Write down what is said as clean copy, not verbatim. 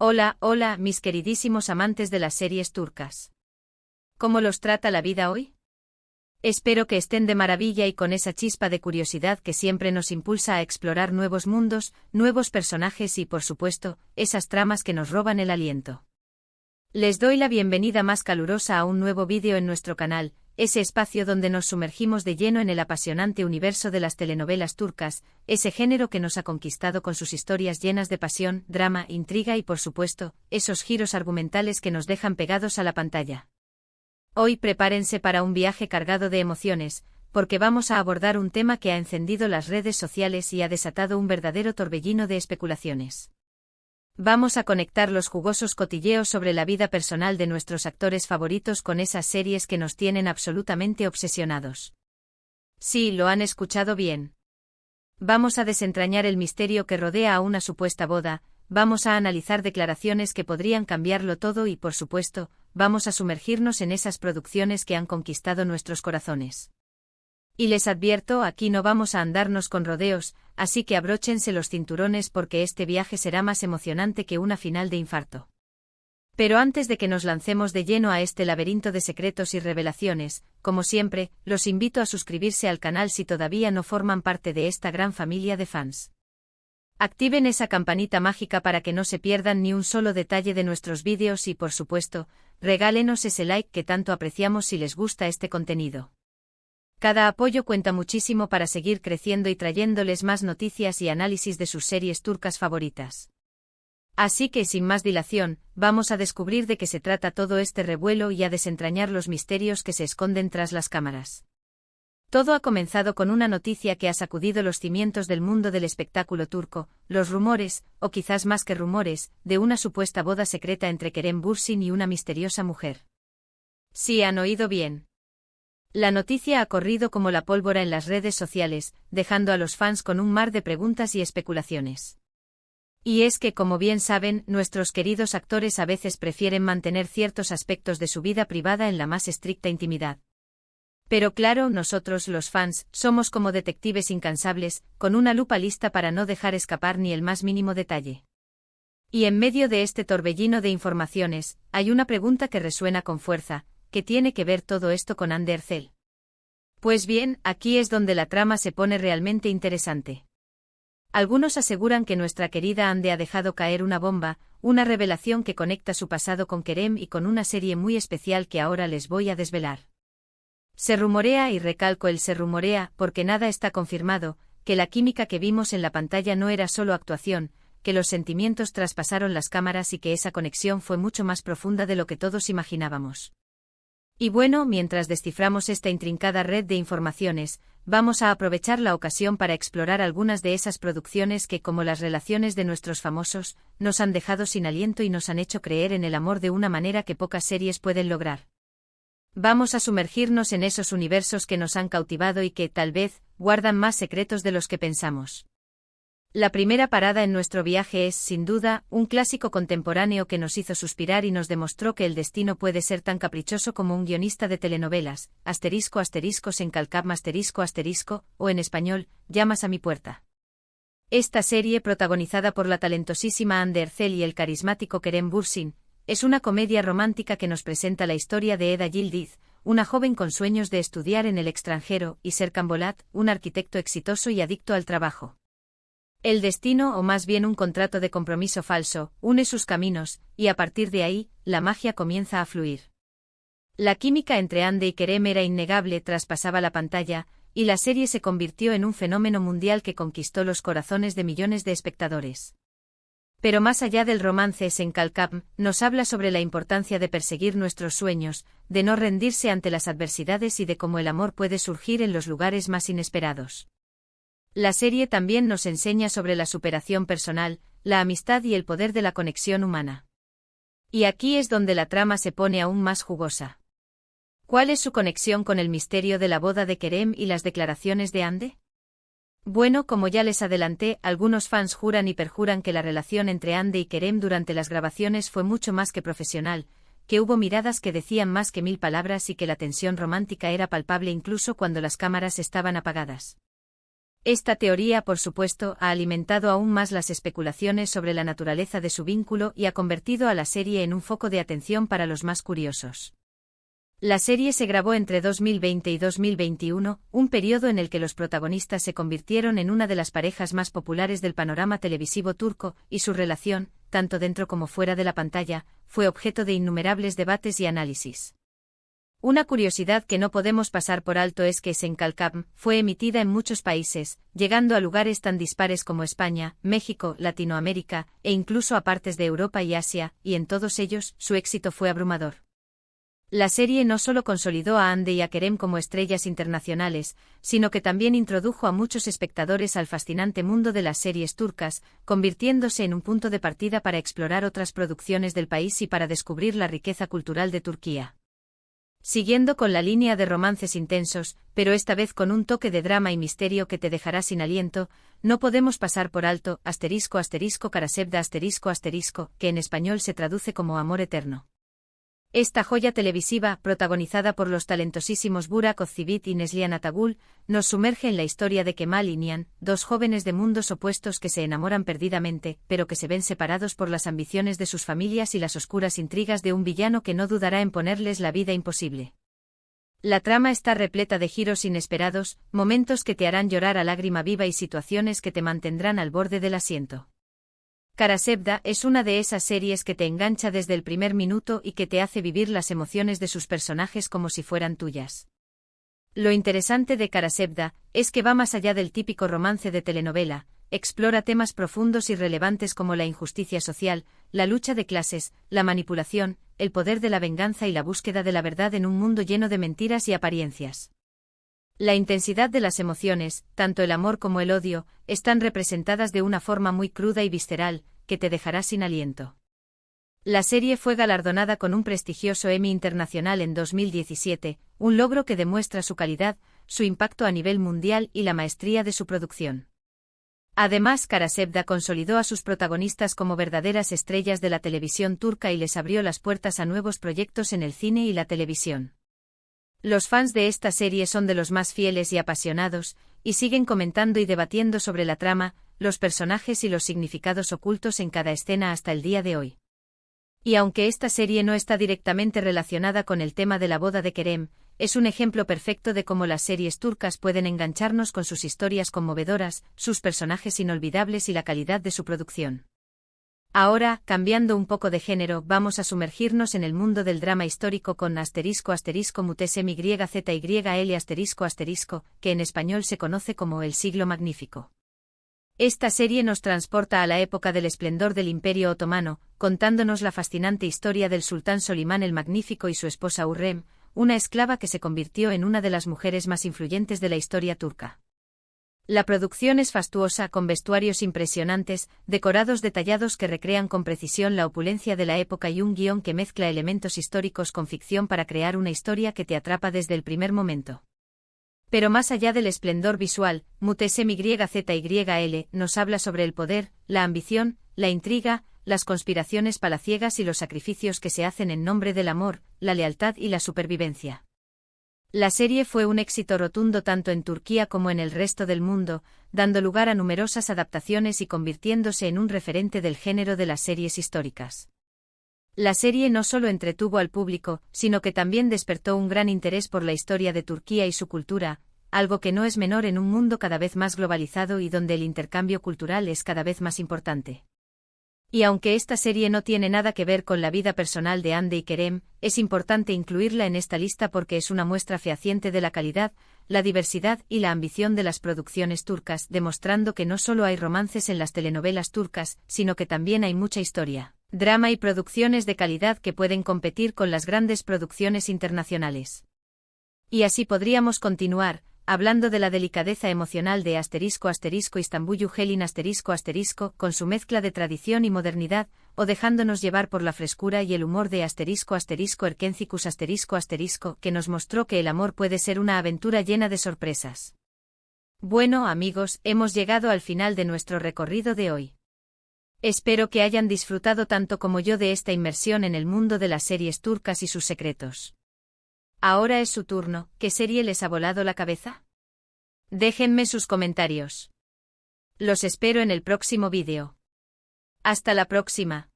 Hola, hola, mis queridísimos amantes de las series turcas. ¿Cómo los trata la vida hoy? Espero que estén de maravilla y con esa chispa de curiosidad que siempre nos impulsa a explorar nuevos mundos, nuevos personajes y, por supuesto, esas tramas que nos roban el aliento. Les doy la bienvenida más calurosa a un nuevo vídeo en nuestro canal, ese espacio donde nos sumergimos de lleno en el apasionante universo de las telenovelas turcas, ese género que nos ha conquistado con sus historias llenas de pasión, drama, intriga y, por supuesto, esos giros argumentales que nos dejan pegados a la pantalla. Hoy prepárense para un viaje cargado de emociones, porque vamos a abordar un tema que ha encendido las redes sociales y ha desatado un verdadero torbellino de especulaciones. Vamos a conectar los jugosos cotilleos sobre la vida personal de nuestros actores favoritos con esas series que nos tienen absolutamente obsesionados. Sí, lo han escuchado bien. Vamos a desentrañar el misterio que rodea a una supuesta boda, vamos a analizar declaraciones que podrían cambiarlo todo y, por supuesto, vamos a sumergirnos en esas producciones que han conquistado nuestros corazones. Y les advierto, aquí no vamos a andarnos con rodeos, así que abróchense los cinturones porque este viaje será más emocionante que una final de infarto. Pero antes de que nos lancemos de lleno a este laberinto de secretos y revelaciones, como siempre, los invito a suscribirse al canal si todavía no forman parte de esta gran familia de fans. Activen esa campanita mágica para que no se pierdan ni un solo detalle de nuestros vídeos y, por supuesto, regálenos ese like que tanto apreciamos si les gusta este contenido. Cada apoyo cuenta muchísimo para seguir creciendo y trayéndoles más noticias y análisis de sus series turcas favoritas. Así que, sin más dilación, vamos a descubrir de qué se trata todo este revuelo y a desentrañar los misterios que se esconden tras las cámaras. Todo ha comenzado con una noticia que ha sacudido los cimientos del mundo del espectáculo turco, los rumores, o quizás más que rumores, de una supuesta boda secreta entre Kerem Bürsin y una misteriosa mujer. Sí, han oído bien. La noticia ha corrido como la pólvora en las redes sociales, dejando a los fans con un mar de preguntas y especulaciones. Y es que, como bien saben, nuestros queridos actores a veces prefieren mantener ciertos aspectos de su vida privada en la más estricta intimidad. Pero claro, nosotros, los fans, somos como detectives incansables, con una lupa lista para no dejar escapar ni el más mínimo detalle. Y en medio de este torbellino de informaciones, hay una pregunta que resuena con fuerza. ¿Qué tiene que ver todo esto con Hande Erçel? Pues bien, aquí es donde la trama se pone realmente interesante. Algunos aseguran que nuestra querida Hande ha dejado caer una bomba, una revelación que conecta su pasado con Kerem y con una serie muy especial que ahora les voy a desvelar. Se rumorea, y recalco el se rumorea, porque nada está confirmado, que la química que vimos en la pantalla no era solo actuación, que los sentimientos traspasaron las cámaras y que esa conexión fue mucho más profunda de lo que todos imaginábamos. Y bueno, mientras desciframos esta intrincada red de informaciones, vamos a aprovechar la ocasión para explorar algunas de esas producciones que, como las relaciones de nuestros famosos, nos han dejado sin aliento y nos han hecho creer en el amor de una manera que pocas series pueden lograr. Vamos a sumergirnos en esos universos que nos han cautivado y que, tal vez, guardan más secretos de los que pensamos. La primera parada en nuestro viaje es, sin duda, un clásico contemporáneo que nos hizo suspirar y nos demostró que el destino puede ser tan caprichoso como un guionista de telenovelas, ***, o en español, Llamas a mi puerta. Esta serie, protagonizada por la talentosísima Hande Erçel y el carismático Kerem Bürsin, es una comedia romántica que nos presenta la historia de Eda Yildiz, una joven con sueños de estudiar en el extranjero, y Serkan Bolat, un arquitecto exitoso y adicto al trabajo. El destino, o más bien un contrato de compromiso falso, une sus caminos, y a partir de ahí, la magia comienza a fluir. La química entre Hande y Kerem era innegable, traspasaba la pantalla, y la serie se convirtió en un fenómeno mundial que conquistó los corazones de millones de espectadores. Pero más allá del romance, Senkalkam nos habla sobre la importancia de perseguir nuestros sueños, de no rendirse ante las adversidades y de cómo el amor puede surgir en los lugares más inesperados. La serie también nos enseña sobre la superación personal, la amistad y el poder de la conexión humana. Y aquí es donde la trama se pone aún más jugosa. ¿Cuál es su conexión con el misterio de la boda de Kerem y las declaraciones de Hande? Bueno, como ya les adelanté, algunos fans juran y perjuran que la relación entre Hande y Kerem durante las grabaciones fue mucho más que profesional, que hubo miradas que decían más que 1000 palabras y que la tensión romántica era palpable incluso cuando las cámaras estaban apagadas. Esta teoría, por supuesto, ha alimentado aún más las especulaciones sobre la naturaleza de su vínculo y ha convertido a la serie en un foco de atención para los más curiosos. La serie se grabó entre 2020 y 2021, un periodo en el que los protagonistas se convirtieron en una de las parejas más populares del panorama televisivo turco, y su relación, tanto dentro como fuera de la pantalla, fue objeto de innumerables debates y análisis. Una curiosidad que no podemos pasar por alto es que Senkalkam fue emitida en muchos países, llegando a lugares tan dispares como España, México, Latinoamérica, e incluso a partes de Europa y Asia, y en todos ellos, su éxito fue abrumador. La serie no solo consolidó a Hande y a Kerem como estrellas internacionales, sino que también introdujo a muchos espectadores al fascinante mundo de las series turcas, convirtiéndose en un punto de partida para explorar otras producciones del país y para descubrir la riqueza cultural de Turquía. Siguiendo con la línea de romances intensos, pero esta vez con un toque de drama y misterio que te dejará sin aliento, no podemos pasar por alto Karasevda que en español se traduce como Amor Eterno. Esta joya televisiva, protagonizada por los talentosísimos Burak Özçivit y Neslihan Atagul, nos sumerge en la historia de Kemal y Nihan, dos jóvenes de mundos opuestos que se enamoran perdidamente, pero que se ven separados por las ambiciones de sus familias y las oscuras intrigas de un villano que no dudará en ponerles la vida imposible. La trama está repleta de giros inesperados, momentos que te harán llorar a lágrima viva y situaciones que te mantendrán al borde del asiento. Karasevda es una de esas series que te engancha desde el primer minuto y que te hace vivir las emociones de sus personajes como si fueran tuyas. Lo interesante de Karasevda es que va más allá del típico romance de telenovela, explora temas profundos y relevantes como la injusticia social, la lucha de clases, la manipulación, el poder de la venganza y la búsqueda de la verdad en un mundo lleno de mentiras y apariencias. La intensidad de las emociones, tanto el amor como el odio, están representadas de una forma muy cruda y visceral, que te dejará sin aliento. La serie fue galardonada con un prestigioso Emmy Internacional en 2017, un logro que demuestra su calidad, su impacto a nivel mundial y la maestría de su producción. Además, Karasevda consolidó a sus protagonistas como verdaderas estrellas de la televisión turca y les abrió las puertas a nuevos proyectos en el cine y la televisión. Los fans de esta serie son de los más fieles y apasionados, y siguen comentando y debatiendo sobre la trama, los personajes y los significados ocultos en cada escena hasta el día de hoy. Y aunque esta serie no está directamente relacionada con el tema de la boda de Kerem, es un ejemplo perfecto de cómo las series turcas pueden engancharnos con sus historias conmovedoras, sus personajes inolvidables y la calidad de su producción. Ahora, cambiando un poco de género, vamos a sumergirnos en el mundo del drama histórico con ***Mutesem YZL***, que en español se conoce como El Siglo Magnífico. Esta serie nos transporta a la época del esplendor del Imperio Otomano, contándonos la fascinante historia del sultán Solimán el Magnífico y su esposa Hürrem, una esclava que se convirtió en una de las mujeres más influyentes de la historia turca. La producción es fastuosa, con vestuarios impresionantes, decorados detallados que recrean con precisión la opulencia de la época y un guión que mezcla elementos históricos con ficción para crear una historia que te atrapa desde el primer momento. Pero más allá del esplendor visual, Mutesem YZL nos habla sobre el poder, la ambición, la intriga, las conspiraciones palaciegas y los sacrificios que se hacen en nombre del amor, la lealtad y la supervivencia. La serie fue un éxito rotundo tanto en Turquía como en el resto del mundo, dando lugar a numerosas adaptaciones y convirtiéndose en un referente del género de las series históricas. La serie no solo entretuvo al público, sino que también despertó un gran interés por la historia de Turquía y su cultura, algo que no es menor en un mundo cada vez más globalizado y donde el intercambio cultural es cada vez más importante. Y aunque esta serie no tiene nada que ver con la vida personal de Hande y Kerem, es importante incluirla en esta lista porque es una muestra fehaciente de la calidad, la diversidad y la ambición de las producciones turcas, demostrando que no solo hay romances en las telenovelas turcas, sino que también hay mucha historia, drama y producciones de calidad que pueden competir con las grandes producciones internacionales. Y así podríamos continuar, hablando de la delicadeza emocional de ***Istanbul Yuhelin con su mezcla de tradición y modernidad, o dejándonos llevar por la frescura y el humor de ***Erkencicus que nos mostró que el amor puede ser una aventura llena de sorpresas. Bueno amigos, hemos llegado al final de nuestro recorrido de hoy. Espero que hayan disfrutado tanto como yo de esta inmersión en el mundo de las series turcas y sus secretos. Ahora es su turno, ¿qué serie les ha volado la cabeza? Déjenme sus comentarios. Los espero en el próximo vídeo. Hasta la próxima.